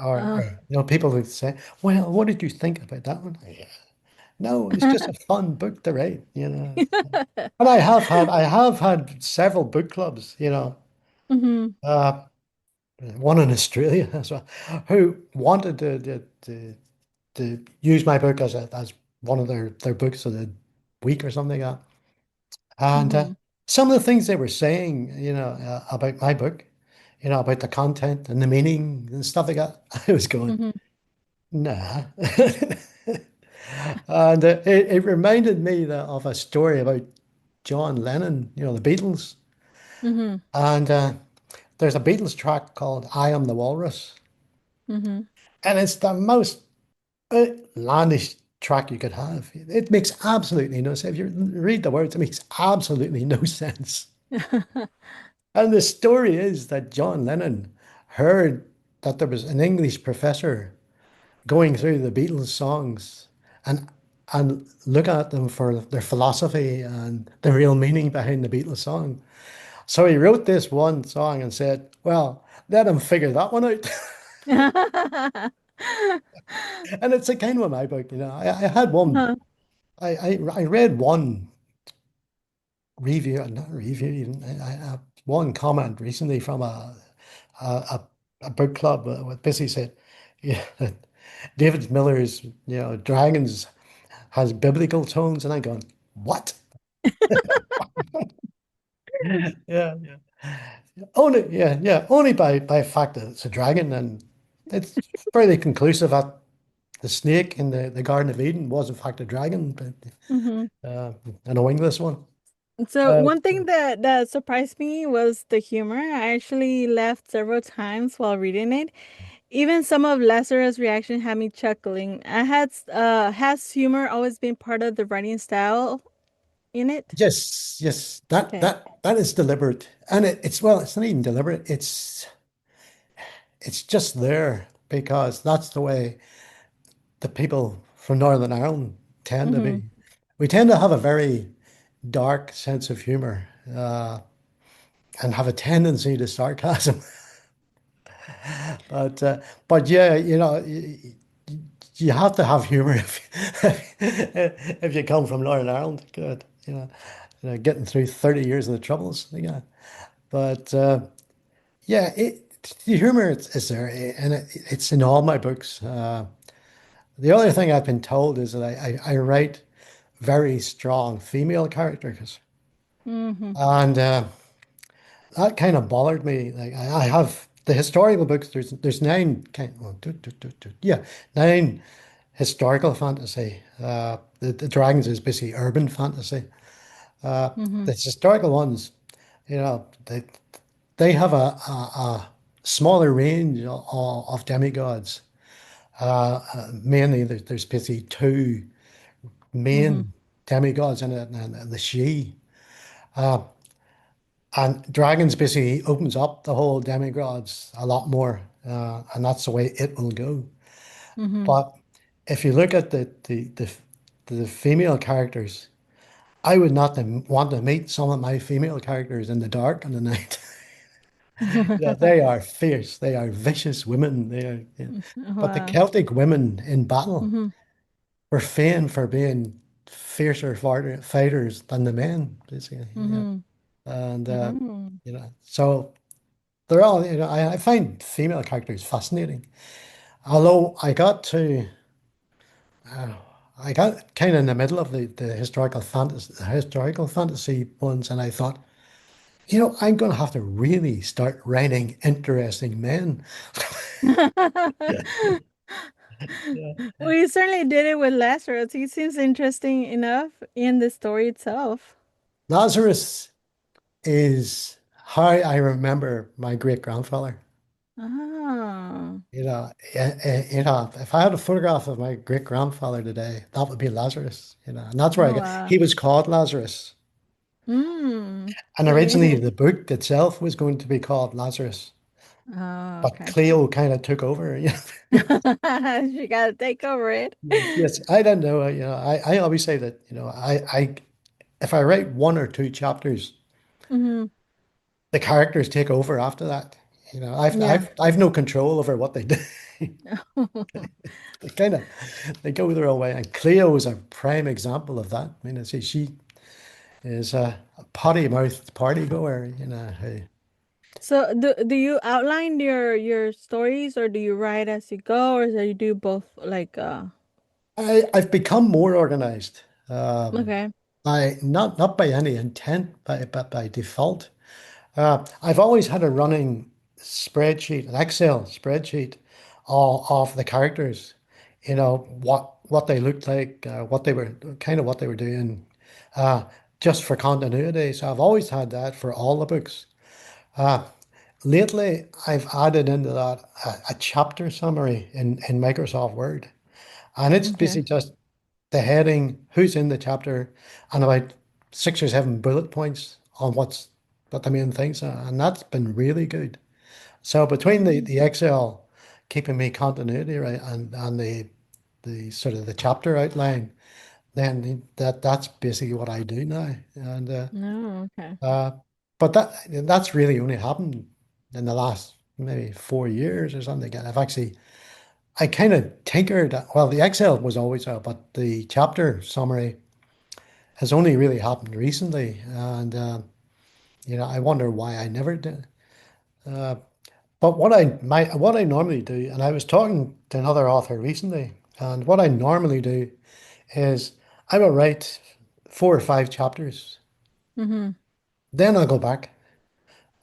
or people would say, well, what did you think about that one? Yeah. No, it's just a fun book to write. And I have had several book clubs, mm-hmm. uh, one in Australia as well, who wanted to use my book as one of their books of the week or something like that. And Mm-hmm. some of the things they were saying, about my book, about the content and the meaning and stuff like that. I was going, Mm-hmm. nah. And it reminded me of a story about John Lennon, the Beatles. Mm-hmm. And there's a Beatles track called I Am the Walrus. Mm-hmm. And it's the most outlandish track you could have. It makes absolutely no sense. If you read the words, it makes absolutely no sense. And the story is that John Lennon heard that there was an English professor going through the Beatles songs and looking at them for their philosophy and the real meaning behind the Beatles song. So he wrote this one song and said, "Well, let him figure that one out." And it's a kind of my book, I had one. Uh-huh. I read one review, not review even, one comment recently from a, a, a book club with basically said, yeah, David Miller's, Dragons has biblical tones, and I'm going, what? Yeah, yeah. Only, yeah, yeah, only by fact that it's a dragon, and it's fairly conclusive that the snake in the Garden of Eden was in fact a dragon, but Mm-hmm. an wingless one. So Uh, one thing that surprised me was the humor. I actually laughed several times while reading it. Even some of Lazarus' reaction had me chuckling. Has humor always been part of the writing style in it? yes, yes, that Okay. that that is deliberate, and it's well, it's not even deliberate. It's just there because that's the way the people from Northern Ireland tend to Mm-hmm. be. We tend to have a very dark sense of humor, and have a tendency to sarcasm. But yeah, you have to have humor if you come from Northern Ireland. Good, getting through 30 years of the troubles. Yeah, but yeah, the humor is there, and it's in all my books. The other thing I've been told is that I write very strong female characters, Mm-hmm. and that kind of bothered me. Like I have the historical books. There's nine kind. Well, yeah, nine historical fantasy. The Dragons is basically urban fantasy. Mm-hmm. The historical ones, they have a smaller range of demigods. Mainly, there's basically two Mm-hmm. main demigods in it, and the she. And Dragons basically opens up the whole demigods a lot more, and that's the way it will go. Mm-hmm. But if you look at the female characters, I would not want to meet some of my female characters in the dark and the night. They are fierce. They are vicious women. They are, yeah. But the Wow. Celtic women in battle Mm-hmm. were famed for being fiercer fighters than the men, basically. Yeah. Mm-hmm. And Mm-hmm. so they're all, I find female characters fascinating. Although I got kind of in the middle of the historical fantasy ones, and I thought, I'm going to have to really start writing interesting men. Yeah. Well, you certainly did it with Lazarus. He seems interesting enough in the story itself. Lazarus is how I remember my great grandfather. Ah. If I had a photograph of my great grandfather today, that would be Lazarus. And that's where Oh, wow. he was called Lazarus. Mm. And originally, Okay. the book itself was going to be called Lazarus, Oh, but okay. Cleo kind of took over. She got to take over it. Yes, yes, I don't know. I always say that, if I write one or two chapters, Hmm. the characters take over after that. Yeah. I've no control over what they do. They kind of they go their own way. And Cleo is a prime example of that. I mean, she is a potty mouthed party goer. So do you outline your stories or do you write as you go or do you do both like I've become more organized. okay. By not by any intent, but by default. I've always had a running spreadsheet, an Excel spreadsheet of the characters, what they looked like, what they were kind of what they were doing, uh, just for continuity. So I've always had that for all the books. Uh, Lately, I've added into that a chapter summary in Microsoft Word, and it's Okay. basically just the heading, who's in the chapter, and about 6 or 7 bullet points on what the main things are, and that's been really good. So between the Mm. the Excel keeping me continuity right and the sort of the chapter outline, then that's basically what I do now. And No, okay. uh, but that's really only happened in the last maybe 4 years or something. And I kind of tinkered. Well, the Excel was always out, but the chapter summary has only really happened recently, and I wonder why I never did. Uh, But what I normally do, and I was talking to another author recently, and what I normally do is I will write 4 or 5 chapters, Mm-hmm. then I'll go back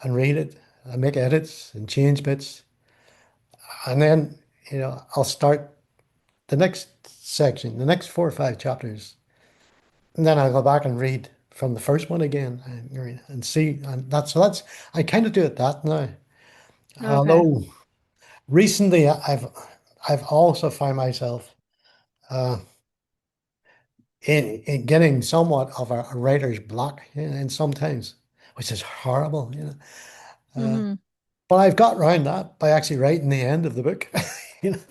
and read it and make edits and change bits, and then I'll start the next section, the next 4 or 5 chapters, and then I'll go back and read from the first one again and see, and that's I kind of do it that now. Okay. Although recently I've also found myself. Uh, in getting somewhat of a writer's block and sometimes, which is horrible, Mm-hmm. But I've got around that by actually writing the end of the book,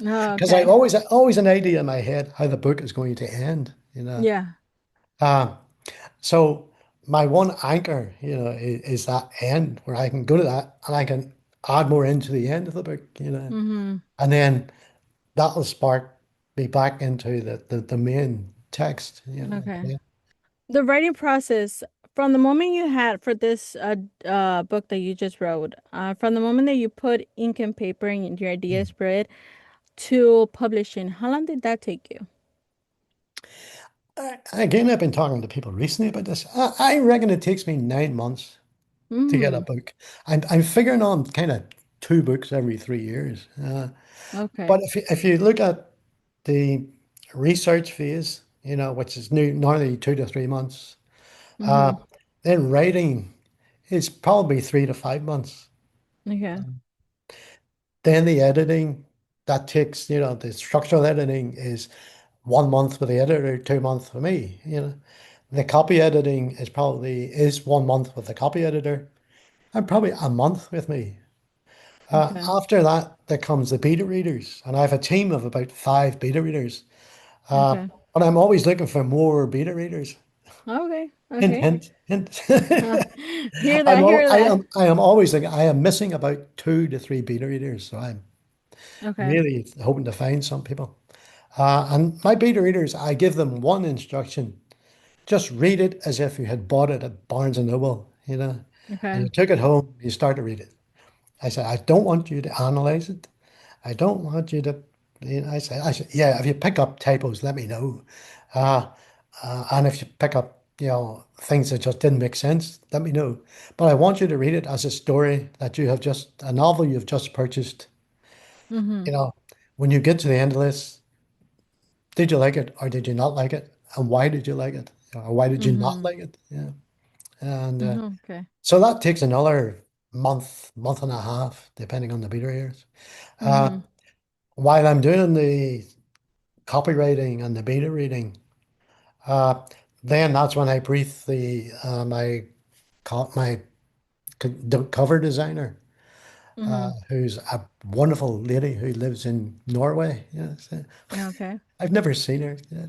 Oh, because I've okay. always an idea in my head how the book is going to end. Yeah. Uh, so my one anchor, is that end where I can go to that and I can add more into the end of the book, Mm-hmm. and then that'll spark me back into the main text. Okay. The writing process from the moment you had for this book that you just wrote, from the moment that you put ink and paper and your idea spread to publishing, how long did that take you? Again, I've been talking to people recently about this. I reckon it takes me 9 months to get a Mm. book. I'm figuring on kind of 2 books every 3 years. But Okay. if you look at the research phase, which is normally 2 to 3 months, uh, Mm-hmm. then writing is probably 3 to 5 months. Okay. Then the editing, that takes, the structural editing is 1 month with the editor, 2 months for me. The copy editing is 1 month with the copy editor, and probably a month with me. Okay. After that, there comes the beta readers, and I have a team of about 5 beta readers. Uh, Okay. but I'm always looking for more beta readers. Okay. Hint, Okay. hint, hint. Hear that, hear that. I am always like I am missing about 2 to 3 beta readers, so I'm Okay. really hoping to find some people. And my beta readers, I give them one instruction. Just read it as if you had bought it at Barnes and Noble, and Okay. you took it home, you start to read it. I said, I don't want you to analyze it. I don't want you to, I said, yeah, if you pick up typos, let me know. Uh, and if you pick up, things that just didn't make sense, let me know. But I want you to read it as a story a novel you've just purchased. Mm-hmm. You know, when you get to the end of this, did you like it or did you not like it? And why did you like it? Or why did you not Mm-hmm. like it? Yeah. And Mm-hmm. Okay. so that takes another month and a half, depending on the beta readers. Uh, Mm-hmm. while I'm doing the copywriting and the beta reading, uh, then that's when I brief the cover designer, Mm-hmm. who's a wonderful lady who lives in Norway. So Okay. I've never seen her. Yeah.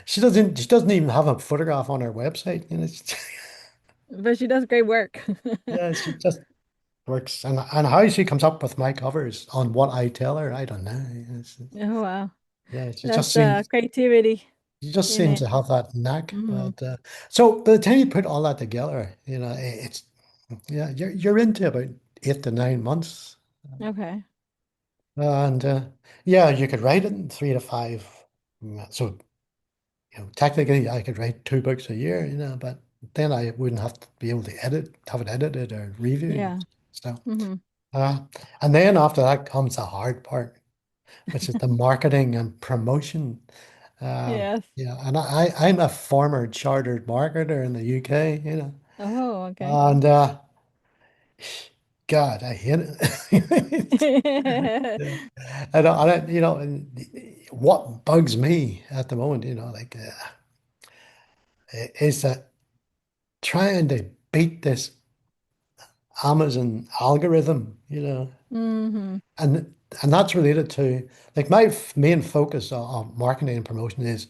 She doesn't even have a photograph on her website. But she does great work. Yeah, she just works, and how she comes up with my covers on what I tell her, I don't know. Oh wow. Yeah, That's creativity she just in seems it. to have that knack. Mm-hmm. But so by the time you put all that together, it's yeah, you're into about 8 to 9 months, Okay. and yeah, you could write it in 3 to 5. So technically, I could write 2 books a year, but then I wouldn't have to be able to have it edited or reviewed. Yeah. So Mm-hmm. Uh, and then after that comes the hard part, which is the marketing and promotion. Yes. And I'm a former chartered marketer in the UK, Oh, okay. and God, I hate it. Yeah. And what bugs me at the moment, like, is that trying to beat this Amazon algorithm, Mm-hmm. and and that's related to like my main focus on marketing and promotion is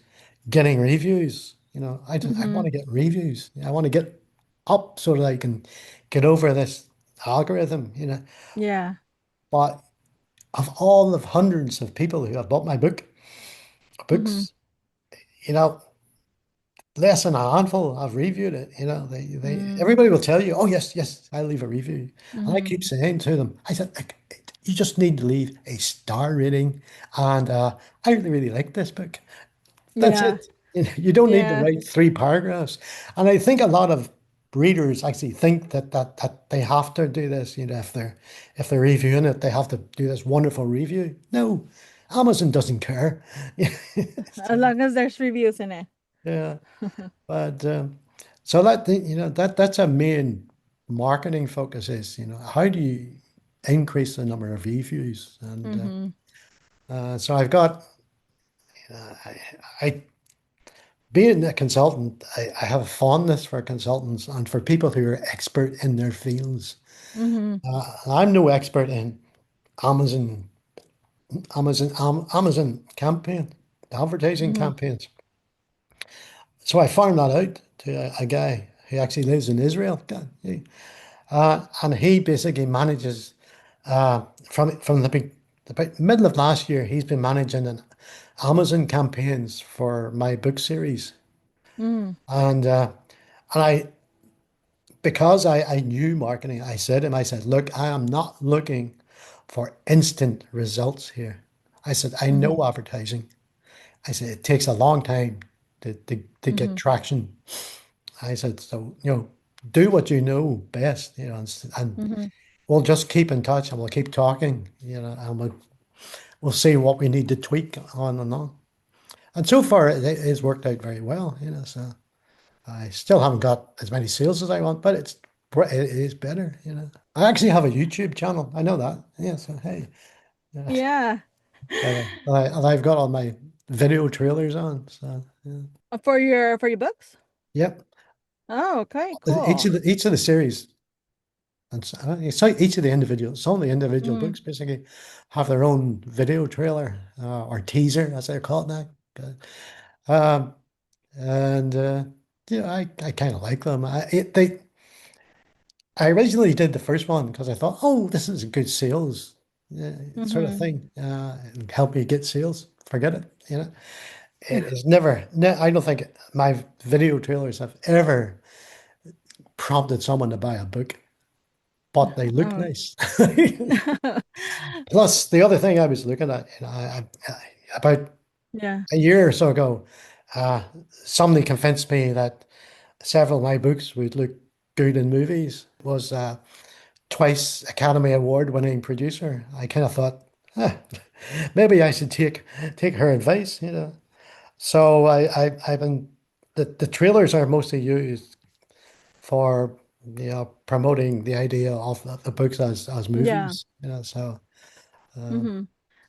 getting reviews. I Mm-hmm. want to get reviews. I want to get up so that I can get over this algorithm. Yeah. But of all of hundreds of people who have bought my Mm-hmm. books, you know, less than a handful have reviewed it. Mm-hmm. Everybody will tell you, oh yes, yes, I leave a review. And I Mm-hmm. keep saying to them, I said, like, you just need to leave a star rating. And I really, really like this book. That's Yeah. it. You don't need to Yeah. write 3 paragraphs. And I think a lot of readers actually think that they have to do this. If they're reviewing it, they have to do this wonderful review. No, Amazon doesn't care. As long as there's reviews in it. Yeah. But so that's a main marketing focus is, how do you increase the number of reviews? And Mm-hmm. so I've got, I being a consultant, I have a fondness for consultants and for people who are expert in their fields. Mm-hmm. I'm no expert in Amazon, Amazon campaign, advertising Mm-hmm. campaigns. So I farmed that out to a guy who actually lives in Israel. God, and he basically manages from the middle of last year. He's been managing an Amazon campaigns for my book series, Mm-hmm. and I because I knew marketing. I said to him, I said, look, I am not looking for instant results here. I said, I Mm-hmm. know advertising. I said it takes a long time to get Mm-hmm. traction. I said, so do what you know best, and Mm-hmm. we'll just keep in touch and we'll keep talking, and we'll see what we need to tweak on and on. And so far, it has worked out very well, So I still haven't got as many sales as I want, but it is better. I actually have a YouTube channel. I know that. Yeah. So hey, yeah. Yeah. And I've got all my video trailers on. So yeah. For your books? Yep. Oh, okay, Each cool. of the series. And so each of the individuals, some of the individual Mm-hmm. books basically have their own video trailer or teaser, as they call it now. Um, and yeah, I kind of like them. I originally did the first one because I thought, oh, this is a good sales sort of Mm-hmm. thing, and help me get sales. Forget it. It is never. I don't think my video trailers have ever prompted someone to buy a book, but they look Oh. nice. Plus, the other thing I was looking at, about Yeah. a year or so ago, uh, somebody convinced me that several of my books would look good in movies. Was twice Academy Award winning producer. I kind of thought, "Huh, maybe I should take her advice. So I've been the trailers are mostly used for promoting the idea of the books as Yeah. movies. So um, Mm-hmm.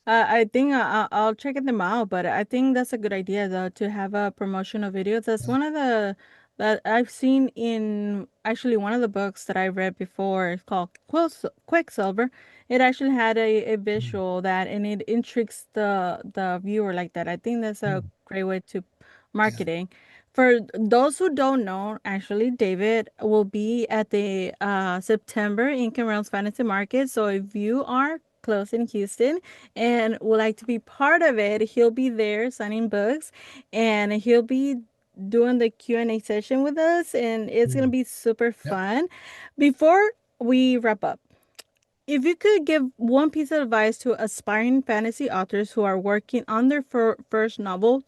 I think I'll check them out, but I think that's a good idea though to have a promotional video. That's yeah. one of the that I've seen in actually one of the books that I read before. It's called Quicksilver. It actually had a Mm, visual that and it intrigues the viewer like that. I think that's a mm, great way to yeah. marketing. For those who don't know, actually, David will be at the September Ink and Realms Fantasy Market. So if you are close in Houston and would like to be part of it, he'll be there signing books and he'll be doing the Q&A session with us and it's going to Mm, be super yep. fun. Before we wrap up, if you could give one piece of advice to aspiring fantasy authors who are working on their first novels,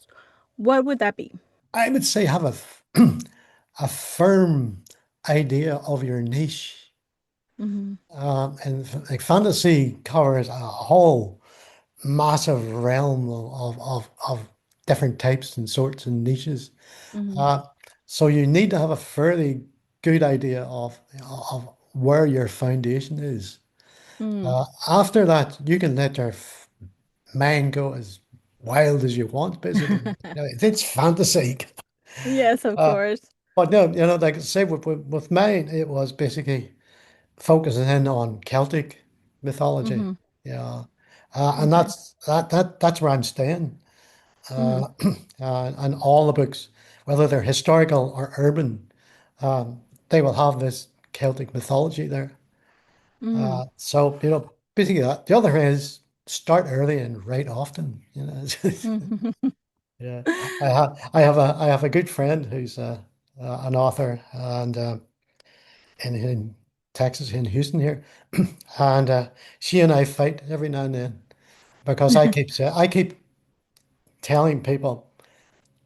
what would that be? I would say have a firm idea of your niche. Mm-hmm. And like fantasy covers a whole massive realm of different types and sorts and niches. Mm-hmm. Uh, so you need to have a fairly good idea of where your foundation is. Mm. After that, you can let your mind go as wild as you want, basically. You know, it's fantasy. Yes, of Uh, course. but no, you know, like I say, with mine, it was basically focusing in on Celtic mythology. Mm-hmm. Yeah. And Okay. that's where I'm staying. Mm-hmm. And all the books, whether they're historical or urban, they will have this Celtic mythology there. Mm-hmm. So, you know, basically that. The other thing is start early and write often. You know, Mm-hmm. yeah. I have a good friend who's an author and in Texas, in Houston here, and she and I fight every now and then because I keep telling people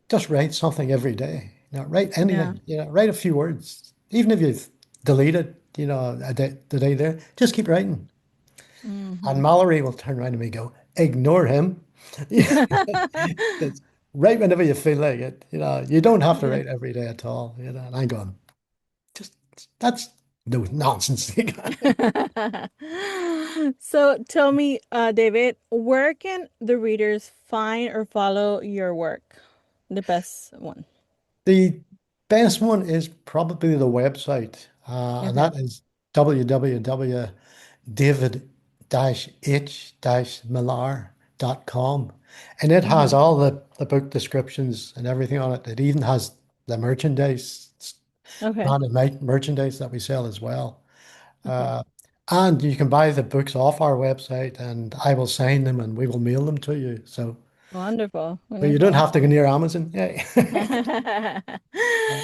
just write something every day. You know, write Yeah. anything. You know, write a few words, even if you've deleted. You know, the day there, just keep writing. Mm-hmm. And Mallory will turn around to me and go, ignore him. Just write whenever you feel like it. You know, you don't have to Yeah. write every day at all. You know, and I'm going, just that's no nonsense. So tell me, David, where can the readers find or follow your work? The best one. The best one is probably the website, and Okay. that is www.david-h-millar.com. And it has Mm-hmm. all the book descriptions and everything on it. It even has the merchandise, Okay. branded merchandise that we sell as well. Okay. Uh, and you can buy the books off our website, and I will sign them and we will mail them to you. Wonderful. So you don't Wonderful. have to go near Amazon. Yeah.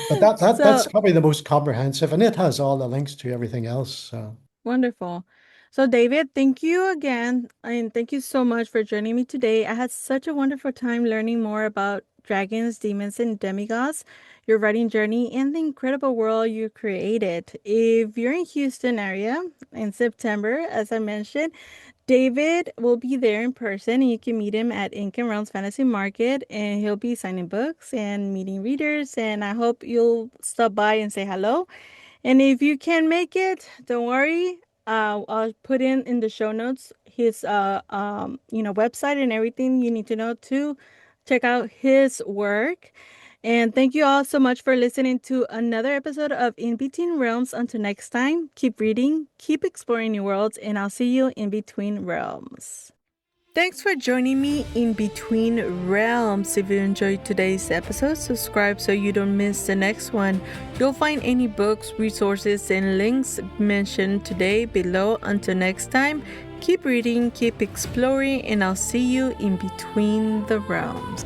But that's So probably the most comprehensive, and it has all the links to everything else. So wonderful. So, David, thank you again. And thank you so much for joining me today. I had such a wonderful time learning more about dragons, demons, and demigods, your writing journey, and the incredible world you created. If you're in Houston area in September, as I mentioned, David will be there in person, and you can meet him at Ink and Realms Fantasy Market, and he'll be signing books and meeting readers. And I hope you'll stop by and say hello. And if you can make it, don't worry. I'll put in the show notes his website and everything you need to know to check out his work. And thank you all so much for listening to another episode of In Between Realms. Until next time, keep reading, keep exploring new worlds, and I'll see you in between realms. Thanks for joining me in Between Realms. If you enjoyed today's episode, subscribe so you don't miss the next one. You'll find any books, resources, and links mentioned today below. Until next time, keep reading, keep exploring, and I'll see you in Between the Realms.